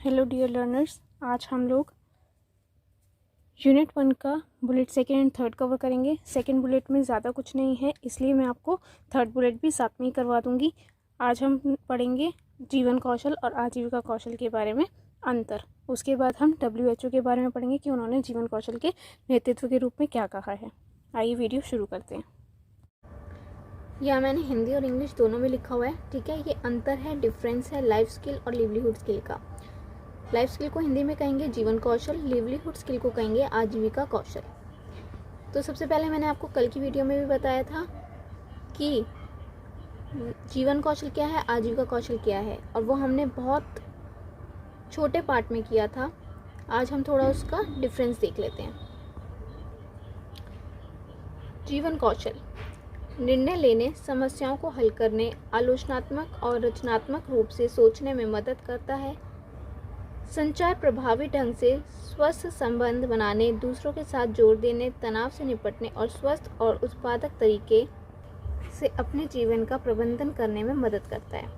Hello dear learners, आज हम लोग यूनिट 1 का bullet second and third cover करेंगे। सेकेंड बुलेट में ज़्यादा कुछ नहीं है, इसलिए मैं आपको थर्ड बुलेट भी साथ में ही करवा दूंगी। आज हम पढ़ेंगे जीवन कौशल और आजीविका कौशल के बारे में अंतर। उसके बाद हम WHO के बारे में पढ़ेंगे कि उन्होंने जीवन कौशल के नेतृत्व के रूप में क्या कहा है। आइए वीडियो शुरू करते हैं। यहाँ मैंने हिंदी और इंग्लिश दोनों में लिखा हुआ है, ठीक है। ये अंतर है, डिफरेंस है लाइफ स्किल और लिवलीहुड स्किल का। लाइफ स्किल को हिंदी में कहेंगे जीवन कौशल, लिवलीहुड स्किल को कहेंगे आजीविका कौशल। तो सबसे पहले मैंने आपको कल की वीडियो में भी बताया था कि जीवन कौशल क्या है, आजीविका कौशल क्या है, और वो हमने बहुत छोटे पार्ट में किया था। आज हम थोड़ा उसका डिफरेंस देख लेते हैं। जीवन कौशल निर्णय लेने, समस्याओं को हल करने, आलोचनात्मक और रचनात्मक रूप से सोचने में मदद करता है। संचार प्रभावी ढंग से स्वस्थ संबंध बनाने, दूसरों के साथ जोड़ देने, तनाव से निपटने और स्वस्थ और उत्पादक तरीके से अपने जीवन का प्रबंधन करने में मदद करता है।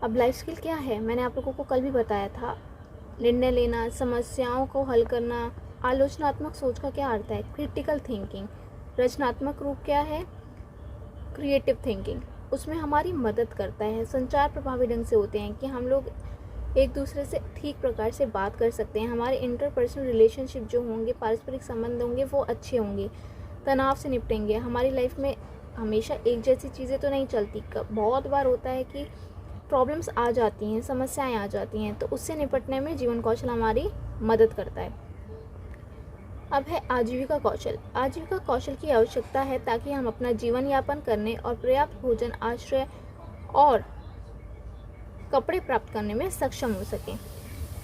अब लाइफ स्किल क्या है, मैंने आप लोगों को कल भी बताया था। निर्णय लेना, समस्याओं को हल करना, आलोचनात्मक सोच का क्या अर्थ है, क्रिटिकल थिंकिंग। रचनात्मक रूप क्या है, क्रिएटिव थिंकिंग, उसमें हमारी मदद करता है। संचार प्रभावी ढंग से होते हैं कि हम लोग एक दूसरे से ठीक प्रकार से बात कर सकते हैं। हमारे इंटरपर्सनल रिलेशनशिप जो होंगे, पारस्परिक संबंध होंगे, वो अच्छे होंगे। तनाव से निपटेंगे। हमारी लाइफ में हमेशा एक जैसी चीज़ें तो नहीं चलती, बहुत बार होता है कि प्रॉब्लम्स आ जाती हैं, समस्याएं आ जाती हैं, तो उससे निपटने में जीवन कौशल हमारी मदद करता है। अब है आजीविका कौशल। आजीविका कौशल की आवश्यकता है ताकि हम अपना जीवन यापन करने और पर्याप्त भोजन, आश्रय और कपड़े प्राप्त करने में सक्षम हो सकें।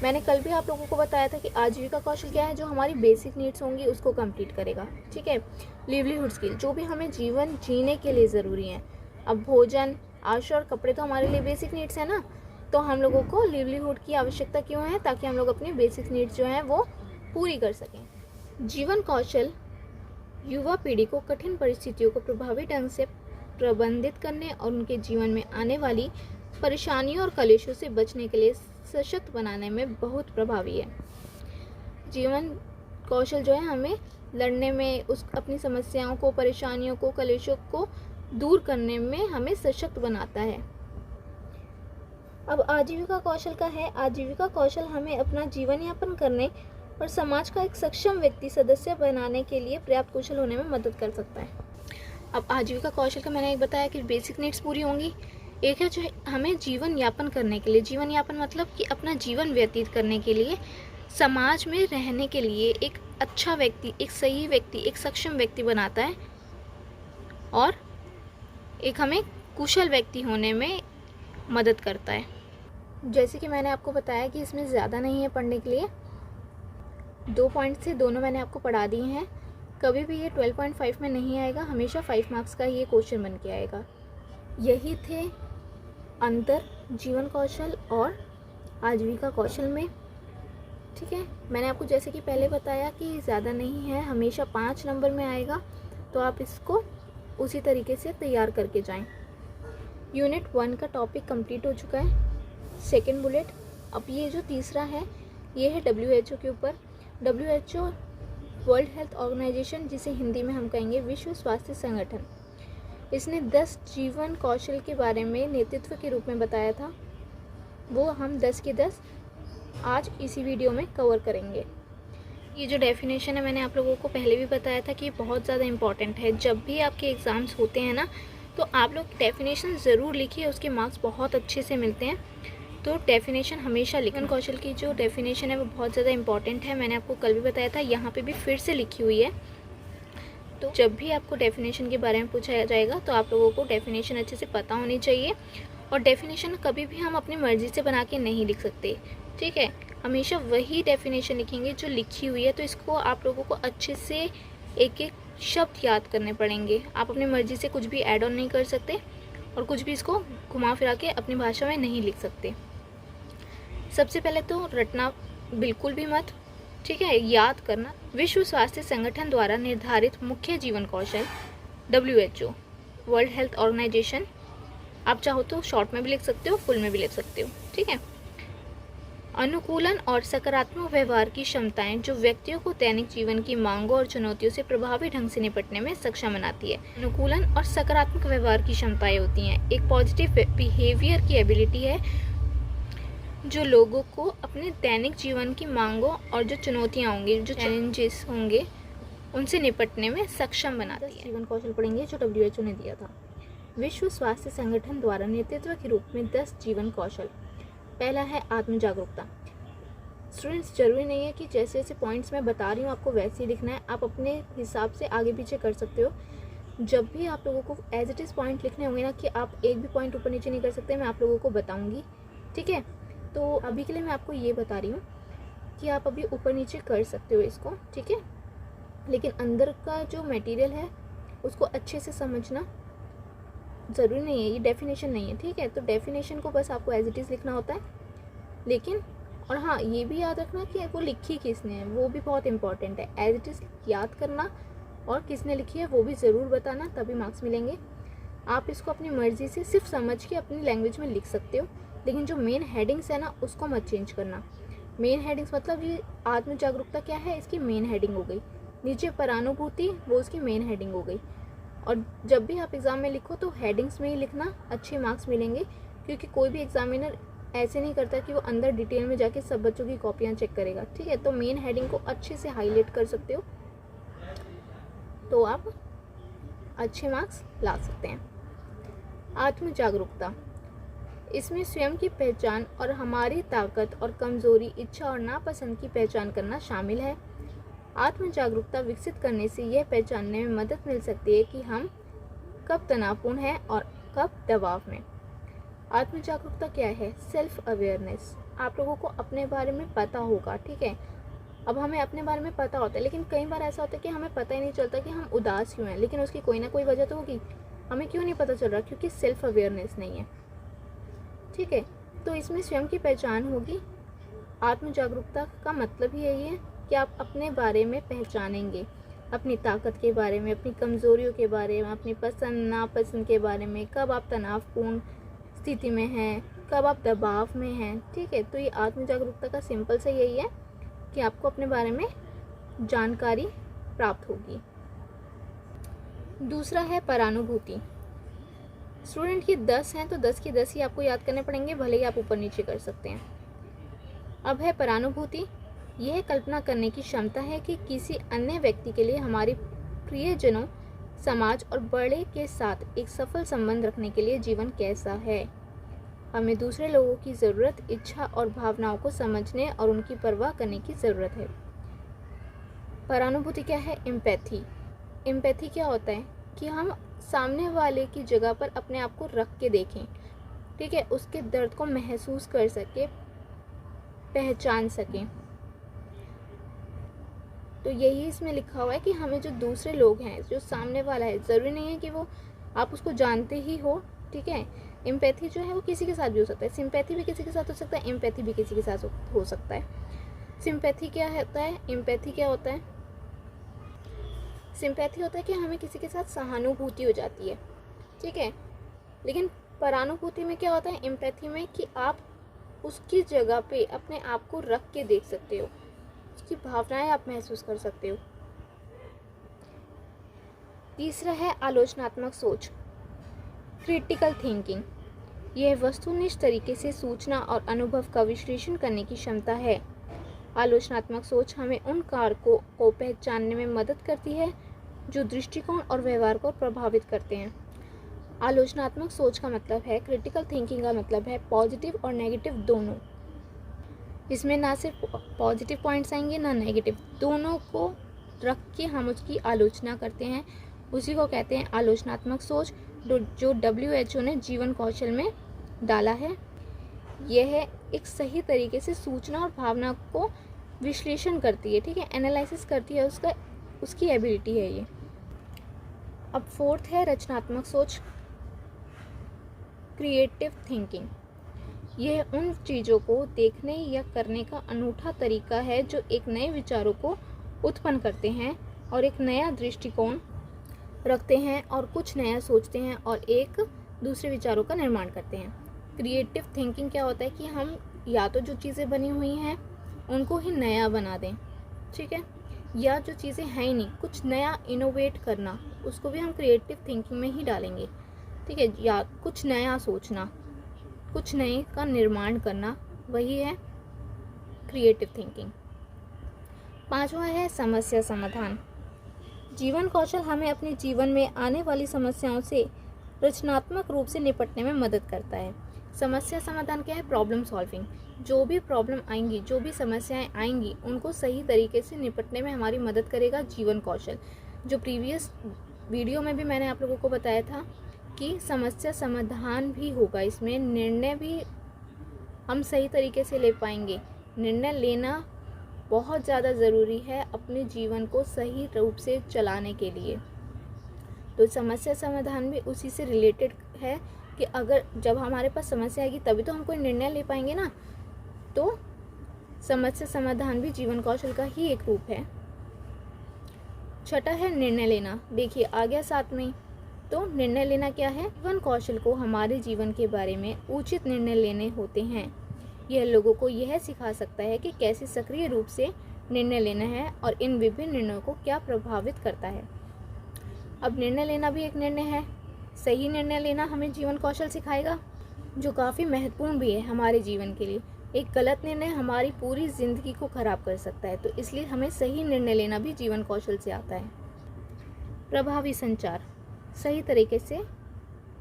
मैंने कल भी आप लोगों को बताया था कि आजीविका कौशल क्या है, जो हमारी बेसिक नीड्स होंगी उसको कंप्लीट करेगा, ठीक है। लिवलीहुड स्किल, जो भी हमें जीवन जीने के लिए ज़रूरी है। अब भोजन, आश्रय और कपड़े तो हमारे लिए बेसिक नीड्स है ना, तो हम लोगों को लिवलीहुड की आवश्यकता क्यों है, ताकि हम लोग अपनी बेसिक नीड्स जो हैं वो पूरी कर सकें। जीवन कौशल युवा पीढ़ी को कठिन परिस्थितियों को प्रभावी ढंग से प्रबंधित करने और उनके जीवन में आने वाली परेशानियों और कलेशों से बचने के लिए सशक्त बनाने में बहुत प्रभावी है। जीवन कौशल जो है हमें लड़ने में, उस अपनी समस्याओं को, परेशानियों को, कलेशों को दूर करने में हमें सशक्त बनाता है। अब आजीविका कौशल का है। आजीविका कौशल हमें अपना जीवन यापन करने और समाज का एक सक्षम व्यक्ति सदस्य बनाने के लिए पर्याप्त कुशल होने में मदद कर सकता है। अब आजीविका कौशल का मैंने एक बताया कि बेसिक नीड्स पूरी होंगी। एक है जो हमें जीवन यापन करने के लिए, जीवन यापन मतलब कि अपना जीवन व्यतीत करने के लिए, समाज में रहने के लिए एक अच्छा व्यक्ति, एक सही व्यक्ति, एक सक्षम व्यक्ति बनाता है, और एक हमें कुशल व्यक्ति होने में मदद करता है। जैसे कि मैंने आपको बताया कि इसमें ज़्यादा नहीं है पढ़ने के लिए, 2 पॉइंट से दोनों मैंने आपको पढ़ा दिए हैं। कभी भी ये 12.5 में नहीं आएगा, हमेशा 5 मार्क्स का ये क्वेश्चन बन के आएगा। यही थे अंतर जीवन कौशल और आजीविका कौशल में, ठीक है। मैंने आपको जैसे कि पहले बताया कि ज़्यादा नहीं है, हमेशा 5 नंबर में आएगा, तो आप इसको उसी तरीके से तैयार करके जाएं। यूनिट 1 का टॉपिक कंप्लीट हो चुका है, सेकेंड बुलेट। अब ये जो तीसरा है, ये है WHO के ऊपर। WHO वर्ल्ड हेल्थ ऑर्गेनाइजेशन, जिसे हिंदी में हम कहेंगे विश्व स्वास्थ्य संगठन, इसने 10 जीवन कौशल के बारे में नेतृत्व के रूप में बताया था। वो हम 10 के 10 आज इसी वीडियो में कवर करेंगे। ये जो डेफिनेशन है, मैंने आप लोगों को पहले भी बताया था कि बहुत ज़्यादा इम्पॉर्टेंट है। जब भी आपके एग्ज़ाम्स होते हैं ना, तो आप लोग डेफिनेशन ज़रूर लिखिए, उसके मार्क्स बहुत अच्छे से मिलते हैं। तो डेफिनेशन हमेशा लिखन कौशल की जो डेफिनेशन है वो बहुत ज़्यादा इंपॉर्टेंट है। मैंने आपको कल भी बताया था, यहाँ पे भी फिर से लिखी हुई है। तो जब भी आपको डेफिनेशन के बारे में पूछा जाएगा, तो आप लोगों को डेफिनेशन अच्छे से पता होनी चाहिए। और डेफिनेशन कभी भी हम अपनी मर्ज़ी से बना के नहीं लिख सकते, ठीक है। हमेशा वही डेफिनेशन लिखेंगे जो लिखी हुई है। तो इसको आप लोगों को अच्छे से एक एक शब्द याद करने पड़ेंगे। आप अपनी मर्ज़ी से कुछ भी ऐड ऑन नहीं कर सकते, और कुछ भी इसको घुमा फिरा के अपनी भाषा में नहीं लिख सकते। सबसे पहले तो रटना बिल्कुल भी मत, ठीक है। याद करना, विश्व स्वास्थ्य संगठन द्वारा निर्धारित मुख्य जीवन कौशल, WHO वर्ल्ड हेल्थ ऑर्गेनाइजेशन। आप चाहो तो शॉर्ट में भी लिख सकते हो, फुल में भी लिख सकते हो, ठीक है। अनुकूलन और सकारात्मक व्यवहार की क्षमताएं जो व्यक्तियों को दैनिक जीवन की मांगों और चुनौतियों से प्रभावी ढंग से निपटने में सक्षम बनाती है। अनुकूलन और सकारात्मक व्यवहार की क्षमताएं होती हैं एक पॉजिटिव बिहेवियर की एबिलिटी है जो लोगों को अपने दैनिक जीवन की मांगों और जो चुनौतियाँ होंगी, जो चैलेंजेस होंगे, उनसे निपटने में सक्षम बनाती है। जीवन कौशल पढ़ेंगे जो WHO ने दिया था। विश्व स्वास्थ्य संगठन द्वारा नेतृत्व के रूप में 10 जीवन कौशल। पहला है आत्म जागरूकता। स्टूडेंट्स, जरूरी नहीं है कि जैसे जैसे पॉइंट्स मैं बता रही हूँ आपको वैसे ही लिखना है, आप अपने हिसाब से आगे पीछे कर सकते हो। जब भी आप लोगों को एज इट इज़ पॉइंट लिखने होंगे ना कि आप एक भी पॉइंट ऊपर नीचे नहीं कर सकते, मैं आप लोगों को बताऊँगी, ठीक है। तो अभी के लिए मैं आपको ये बता रही हूँ कि आप अभी ऊपर नीचे कर सकते हो इसको, ठीक है, लेकिन अंदर का जो मटेरियल है उसको अच्छे से समझना ज़रूरी नहीं है, ये डेफिनेशन नहीं है, ठीक है। तो डेफिनेशन को बस आपको एज इट इज़ लिखना होता है, लेकिन और हाँ ये भी याद रखना कि वो लिखी किसने है, वो भी बहुत इंपॉर्टेंट है। एज इट इज़ याद करना और किसने लिखी है वो भी ज़रूर बताना, तभी मार्क्स मिलेंगे। आप इसको अपनी मर्ज़ी से सिर्फ समझ के अपनी लैंग्वेज में लिख सकते हो, लेकिन जो मेन हेडिंग्स है ना उसको मत चेंज करना। मेन हेडिंग्स मतलब ये आत्म जागरूकता क्या है, इसकी मेन हेडिंग हो गई। नीचे परानुभूति, वो उसकी मेन हेडिंग हो गई। और जब भी आप एग्ज़ाम में लिखो तो हेडिंग्स में ही लिखना, अच्छे मार्क्स मिलेंगे, क्योंकि कोई भी एग्जामिनर ऐसे नहीं करता कि वो अंदर डिटेल में जाके सब बच्चों की कॉपियाँ चेक करेगा, ठीक है। तो मेन हेडिंग को अच्छे से हाईलाइट कर सकते हो तो आप अच्छे मार्क्स ला सकते हैं। आत्म जागरूकता, इसमें स्वयं की पहचान और हमारी ताकत और कमज़ोरी, इच्छा और नापसंद की पहचान करना शामिल है। आत्म जागरूकता विकसित करने से यह पहचानने में मदद मिल सकती है कि हम कब तनावपूर्ण हैं और कब दबाव में। आत्म जागरूकता क्या है? Self awareness. आप लोगों को अपने बारे में पता होगा, ठीक है। अब हमें अपने बारे में पता होता है, लेकिन कई बार ऐसा होता है कि हमें पता ही नहीं चलता कि हम उदास क्यों हैं, लेकिन उसकी कोई ना कोई वजह तो होगी। हमें क्यों नहीं पता चल रहा? क्योंकि सेल्फ अवेयरनेस नहीं है, ठीक है। तो इसमें स्वयं की पहचान होगी। आत्म जागरूकता का मतलब ही यही है कि आप अपने बारे में पहचानेंगे, अपनी ताकत के बारे में, अपनी कमज़ोरियों के बारे में, अपनी पसंद नापसंद के बारे में, कब आप तनावपूर्ण स्थिति में हैं, कब आप दबाव में हैं, ठीक है। तो ये आत्म जागरूकता का सिंपल सा यही है कि आपको अपने बारे में जानकारी प्राप्त होगी। दूसरा है परानुभूति। स्टूडेंट की 10 हैं तो 10 की 10 ही आपको याद करने पड़ेंगे, भले ही आप ऊपर नीचे कर सकते हैं। अब है परानुभूति। यह कल्पना करने की क्षमता है कि किसी अन्य व्यक्ति के लिए हमारे प्रियजनों, समाज और बड़े के साथ एक सफल संबंध रखने के लिए जीवन कैसा है। हमें दूसरे लोगों की ज़रूरत, इच्छा और भावनाओं को समझने और उनकी परवाह करने की ज़रूरत है। परानुभूति क्या है? एम्पैथी। एम्पैथी क्या होता है कि हम सामने वाले की जगह पर अपने आप को रख के देखें, ठीक है, उसके दर्द को महसूस कर सके, पहचान सकें। तो यही इसमें लिखा हुआ है कि हमें जो दूसरे लोग हैं, जो सामने वाला है, ज़रूरी नहीं है कि वो आप उसको जानते ही हो, ठीक है। एम्पैथी जो है वो किसी के साथ भी हो सकता है, सिंपैथी भी किसी के साथ हो सकता है, एम्पैथी भी किसी के साथ हो सकता है। सिंपैथी क्या होता है? एम्पैथी क्या होता है? सिंपैथी होता है कि हमें किसी के साथ सहानुभूति हो जाती है, ठीक है। लेकिन परानुभूति में क्या होता है? एम्पैथी में कि आप उसकी जगह पे अपने आप को रख के देख सकते हो, उसकी भावनाएं आप महसूस कर सकते हो। तीसरा है आलोचनात्मक सोच, क्रिटिकल थिंकिंग। यह वस्तुनिष्ठ तरीके से सूचना और अनुभव का विश्लेषण करने की क्षमता है। आलोचनात्मक सोच हमें उन कारकों को पहचानने में मदद करती है जो दृष्टिकोण और व्यवहार को प्रभावित करते हैं। आलोचनात्मक सोच का मतलब है, क्रिटिकल थिंकिंग का मतलब है पॉजिटिव और नेगेटिव दोनों। इसमें ना सिर्फ पॉजिटिव पॉइंट्स आएंगे ना नेगेटिव, दोनों को रख के हम उसकी आलोचना करते हैं। उसी को कहते हैं आलोचनात्मक सोच, जो WHO ने जीवन कौशल में डाला है। यह एक सही तरीके से सूचना और भावना को विश्लेषण करती है, ठीक है, एनालिसिस करती है, उसकी एबिलिटी है ये। अब फोर्थ है रचनात्मक सोच, क्रिएटिव थिंकिंग। यह उन चीज़ों को देखने या करने का अनूठा तरीका है जो एक नए विचारों को उत्पन्न करते हैं और एक नया दृष्टिकोण रखते हैं और कुछ नया सोचते हैं और एक दूसरे विचारों का निर्माण करते हैं। क्रिएटिव थिंकिंग क्या होता है कि हम या तो जो चीज़ें बनी हुई हैं उनको ही नया बना दें, ठीक है, या जो चीज़ें हैं ही नहीं कुछ नया इनोवेट करना, उसको भी हम क्रिएटिव थिंकिंग में ही डालेंगे, ठीक है, या कुछ नया सोचना, कुछ नए का निर्माण करना, वही है क्रिएटिव थिंकिंग। पांचवा है समस्या समाधान। जीवन कौशल हमें अपने जीवन में आने वाली समस्याओं से रचनात्मक रूप से निपटने में मदद करता है। समस्या समाधान क्या है? Problem solving. जो भी प्रॉब्लम आएंगी, जो भी समस्याएं आएंगी, उनको सही तरीके से निपटने में हमारी मदद करेगा जीवन कौशल। जो प्रीवियस वीडियो में भी मैंने आप लोगों को बताया था कि समस्या समाधान भी होगा, इसमें निर्णय भी हम सही तरीके से ले पाएंगे। निर्णय लेना बहुत ज़्यादा ज़रूरी है अपने जीवन को सही रूप से चलाने के लिए। तो समस्या समाधान भी उसी से रिलेटेड है कि अगर जब हमारे पास समस्या आएगी तभी तो हम कोई निर्णय ले पाएंगे ना। तो समस्या समाधान भी जीवन कौशल का ही एक रूप है। छठा है निर्णय लेना। देखिए आ गया साथ में। तो निर्णय लेना क्या है? जीवन कौशल को हमारे जीवन के बारे में उचित निर्णय लेने होते हैं। यह लोगों को यह सिखा सकता है कि कैसे सक्रिय रूप से निर्णय लेना है और इन विभिन्न निर्णयों को क्या प्रभावित करता है। अब निर्णय लेना भी एक निर्णय है। सही निर्णय लेना हमें जीवन कौशल सिखाएगा, जो काफ़ी महत्वपूर्ण भी है हमारे जीवन के लिए। एक गलत निर्णय हमारी पूरी ज़िंदगी को ख़राब कर सकता है, तो इसलिए हमें सही निर्णय लेना भी जीवन कौशल से आता है। प्रभावी संचार, सही तरीके से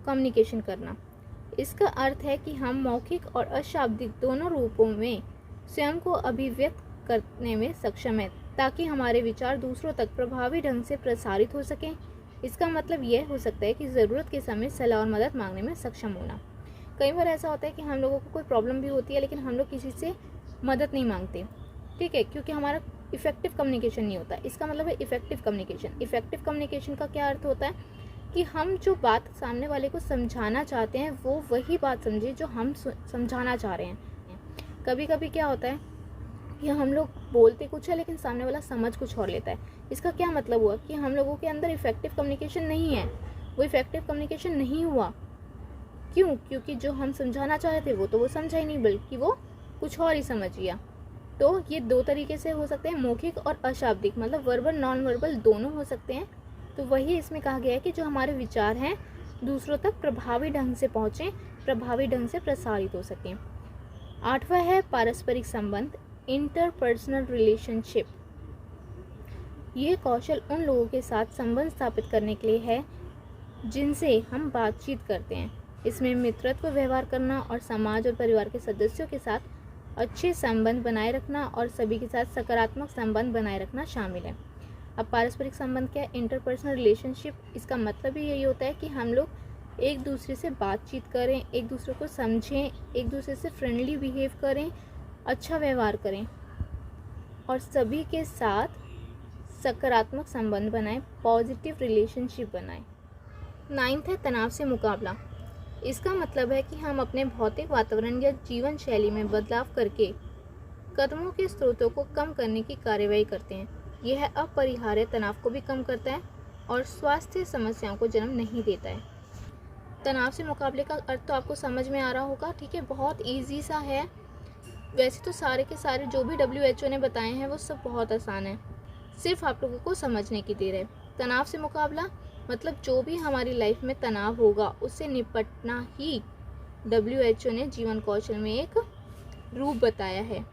कम्युनिकेशन करना। इसका अर्थ है कि हम मौखिक और अशाब्दिक दोनों रूपों में स्वयं को अभिव्यक्त करने में सक्षम हैं, ताकि हमारे विचार दूसरों तक प्रभावी ढंग से प्रसारित हो सकें। इसका मतलब यह हो सकता है कि ज़रूरत के समय सलाह और मदद मांगने में सक्षम होना। कई बार ऐसा होता है कि हम लोगों को कोई प्रॉब्लम भी होती है, लेकिन हम लोग किसी से मदद नहीं मांगते, ठीक है, क्योंकि हमारा इफ़ेक्टिव कम्युनिकेशन नहीं होता। इसका मतलब है इफ़ेक्टिव कम्युनिकेशन। इफ़ेक्टिव कम्युनिकेशन का क्या अर्थ होता है कि हम जो बात सामने वाले को समझाना चाहते हैं वो वही बात समझे जो हम समझाना चाह रहे हैं। कभी कभी क्या होता है कि हम लोग बोलते कुछ है लेकिन सामने वाला समझ कुछ और लेता है। इसका क्या मतलब हुआ कि हम लोगों के अंदर इफ़ेक्टिव कम्युनिकेशन नहीं है, वो इफ़ेक्टिव कम्युनिकेशन नहीं हुआ। क्यों? क्योंकि जो हम समझाना चाह रहे थे वो तो वो समझा ही नहीं, बल्कि वो कुछ और ही समझ गया। तो ये दो तरीके से हो सकते हैं, मौखिक और अशाब्दिक, मतलब वर्बल नॉन वर्बल दोनों हो सकते हैं। तो वही इसमें कहा गया है कि जो हमारे विचार हैं दूसरों तक प्रभावी ढंग से पहुँचें, प्रभावी ढंग से प्रसारित हो सकें। आठवां है पारस्परिक संबंध, इंटरपर्सनल रिलेशनशिप। ये कौशल उन लोगों के साथ संबंध स्थापित करने के लिए है जिनसे हम बातचीत करते हैं। इसमें मित्रत्व व्यवहार करना और समाज और परिवार के सदस्यों के साथ अच्छे संबंध बनाए रखना और सभी के साथ सकारात्मक संबंध बनाए रखना शामिल है। अब पारस्परिक संबंध क्या है? Interpersonal relationship. इसका मतलब ही यही होता है कि हम लोग एक दूसरे से बातचीत करें, एक दूसरे को समझें, एक दूसरे से फ्रेंडली बिहेव करें, अच्छा व्यवहार करें और सभी के साथ सकारात्मक संबंध बनाएं, पॉजिटिव रिलेशनशिप बनाएं। 9th है तनाव से मुकाबला। इसका मतलब है कि हम अपने भौतिक वातावरण या जीवन शैली में बदलाव करके कदमों के स्रोतों को कम करने की कार्यवाही करते हैं। यह अपरिहार्य तनाव को भी कम करता है और स्वास्थ्य समस्याओं को जन्म नहीं देता है। तनाव से मुकाबले का अर्थ तो आपको समझ में आ रहा होगा, ठीक है, बहुत इजी सा है। वैसे तो सारे के सारे जो भी WHO ने बताए हैं वो सब बहुत आसान है, सिर्फ आप लोगों को समझने की देर है। तनाव से मुकाबला मतलब जो भी हमारी लाइफ में तनाव होगा उससे निपटना ही WHO ने जीवन कौशल में एक रूप बताया है।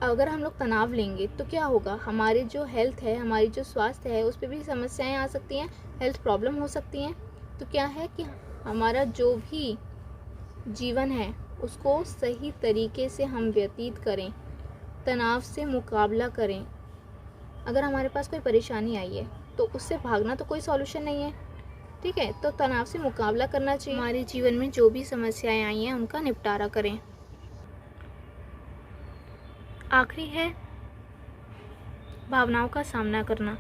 अगर हम लोग तनाव लेंगे तो क्या होगा? हमारी जो हेल्थ है, हमारी जो स्वास्थ्य है, उस पर भी समस्याएं आ सकती हैं, हेल्थ प्रॉब्लम हो सकती हैं। तो क्या है कि हमारा जो भी जीवन है उसको सही तरीके से हम व्यतीत करें, तनाव से मुकाबला करें। अगर हमारे पास कोई परेशानी आई है तो उससे भागना तो कोई सॉल्यूशन नहीं है, ठीक है, तो तनाव से मुकाबला करना चाहिए। हमारे जीवन में जो भी समस्याएं आई हैं उनका निपटारा करें। आखिरी है भावनाओं का सामना करना।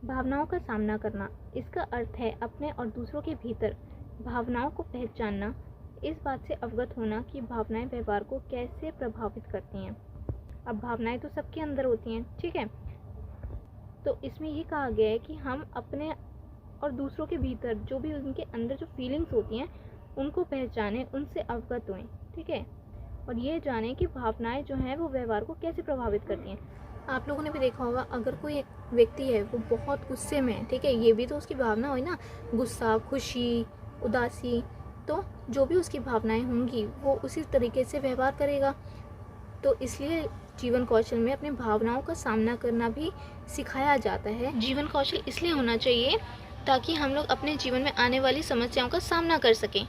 भावनाओं का सामना करना, इसका अर्थ है अपने और दूसरों के भीतर भावनाओं को पहचानना, इस बात से अवगत होना कि भावनाएं व्यवहार को कैसे प्रभावित करती हैं। अब भावनाएं तो सबके अंदर होती हैं, ठीक है, तो इसमें ये कहा गया है कि हम अपने और दूसरों के भीतर जो भी उनके अंदर जो फीलिंग्स होती हैं उनको पहचानें, उनसे अवगत हों, ठीक है। और ये जानें कि भावनाएं जो हैं वो व्यवहार को कैसे प्रभावित करती हैं। आप लोगों ने भी देखा होगा, अगर कोई एक व्यक्ति है वो बहुत गुस्से में है, ठीक है, ये भी तो उसकी भावना हुई ना, गुस्सा, खुशी, उदासी, तो जो भी उसकी भावनाएं होंगी वो उसी तरीके से व्यवहार करेगा। तो इसलिए जीवन कौशल में अपनी भावनाओं का सामना करना भी सिखाया जाता है। जीवन कौशल इसलिए होना चाहिए ताकि हम लोग अपने जीवन में आने वाली समस्याओं का सामना कर सकें।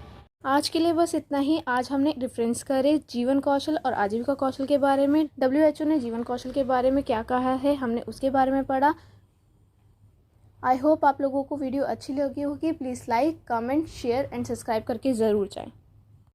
आज के लिए बस इतना ही। आज हमने रेफरेंस करे जीवन कौशल और आजीविका कौशल के बारे में। WHO ने जीवन कौशल के बारे में क्या कहा है, हमने उसके बारे में पढ़ा। आई होप आप लोगों को वीडियो अच्छी लगी होगी। Please like, comment, share and subscribe करके ज़रूर जाएं।